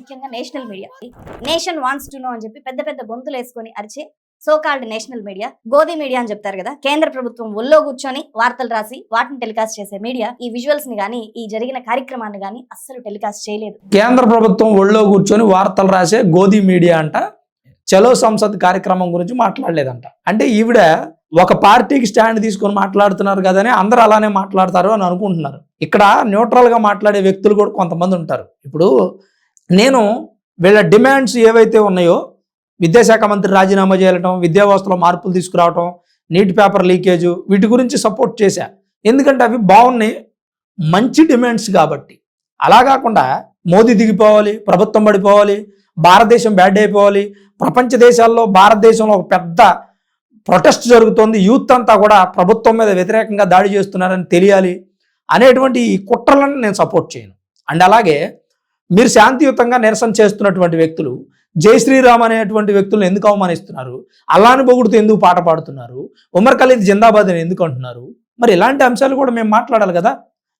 ముఖ్యంగా national media nation wants to know అని చెప్పి పెద్ద పెద్ద గొంతులు వేసుకొని అరిచే so called national media, గోధి media అని చెప్తారు కదా. కేంద్ర ప్రభుత్వం ఒళ్ళో కూర్చొని వార్తలు రాసి వాటిని టెలికాస్ట్ చేసే మీడియా ఈ విజువల్స్ ని గానీ ఈ జరిగిన కార్యక్రమాన్ని గానీ అస్సలు టెలికాస్ట్ చేయలేదు. కేంద్ర ప్రభుత్వం ఒళ్ళో కూర్చొని వార్తలు రాసే గోధి మీడియా అంట చలో సంసద్ కార్యక్రమం గురించి మాట్లాడలేదంట. అంటే ఈవిడ ఒక పార్టీకి స్టాండ్ తీసుకొని మాట్లాడుతున్నారు కదని అందరూ అలానే మాట్లాడతారు అని అనుకుంటున్నారు. ఇక్కడ న్యూట్రల్ గా మాట్లాడే వ్యక్తులు కూడా కొంతమంది ఉంటారు. ఇప్పుడు నేను వీళ్ళ డిమాండ్స్ ఏవైతే ఉన్నాయో, విద్యాశాఖ మంత్రి రాజీనామా చేయడం, విద్యా వ్యవస్థలో మార్పులు తీసుకురావటం, నీట్ పేపర్ లీకేజు, వీటి గురించి సపోర్ట్ చేశా. ఎందుకంటే అవి బాగున్నాయి, మంచి డిమాండ్స్ కాబట్టి. అలా కాకుండా మోదీ దిగిపోవాలి, ప్రభుత్వం పడిపోవాలి, భారతదేశం బ్యాడ్ అయిపోవాలి, ప్రపంచ దేశాల్లో భారతదేశంలో ఒక పెద్ద ప్రొటెస్ట్ జరుగుతోంది, యూత్ అంతా కూడా ప్రభుత్వం మీద వ్యతిరేకంగా దాడి చేస్తున్నారని తెలియాలి అనేటువంటి ఈ కుట్రలను నేను సపోర్ట్ చేయను. అండ్ అలాగే మీరు శాంతియుతంగా నిరసన చేస్తున్నటువంటి వ్యక్తులు జై శ్రీరామ్ అనేటువంటి వ్యక్తులను ఎందుకు అవమానిస్తున్నారు? అల్లాని పొగుడుతూ ఎందుకు పాట పాడుతున్నారు? ఉమర్ ఖలీద్ జిందాబాద్ అని ఎందుకు అంటున్నారు? మరి ఇలాంటి అంశాలు కూడా మేము మాట్లాడాలి కదా.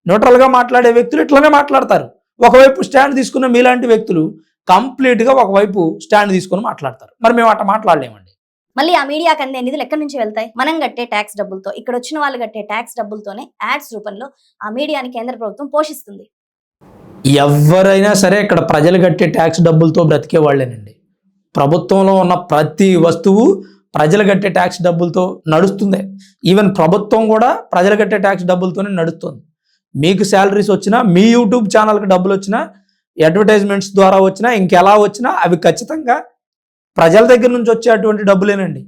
న్యూట్రల్గా మాట్లాడే వ్యక్తులు ఇట్లనే మాట్లాడతారు. ఒకవైపు స్టాండ్ తీసుకున్న మీలాంటి వ్యక్తులు కంప్లీట్గా ఒకవైపు స్టాండ్ తీసుకుని మాట్లాడతారు. మరి మేము అట్లా మాట్లాడలేమండి. మళ్ళీ ఆ మీడియాకి అందే నిధులు ఎక్కడి నుంచి వెళ్తాయి? మనం కట్టే ట్యాక్స్ డబ్బులతో, ఇక్కడ వచ్చిన వాళ్ళు కట్టే ట్యాక్స్ డబ్బులతోనే యాడ్స్ రూపంలో ఆ మీడియాని కేంద్ర ప్రభుత్వం పోషిస్తుంది. ఎవరైనా సరే ఇక్కడ ప్రజలు కట్టే ట్యాక్స్ డబ్బులతో బ్రతికే వాళ్ళేనండి. ప్రభుత్వంలో ఉన్న ప్రతి వస్తువు ప్రజలు కట్టే ట్యాక్స్ డబ్బులతో నడుస్తుంది. ఈవెన్ ప్రభుత్వం కూడా ప్రజలు కట్టే ట్యాక్స్ డబ్బులతోనే నడుస్తుంది. మీకు శాలరీస్ వచ్చినా, మీ యూట్యూబ్ ఛానల్కి డబ్బులు వచ్చినా, అడ్వర్టైజ్మెంట్స్ ద్వారా వచ్చినా, ఇంకెలా వచ్చినా అవి ఖచ్చితంగా ప్రజల దగ్గర నుంచి వచ్చేటువంటి డబ్బులేనండి.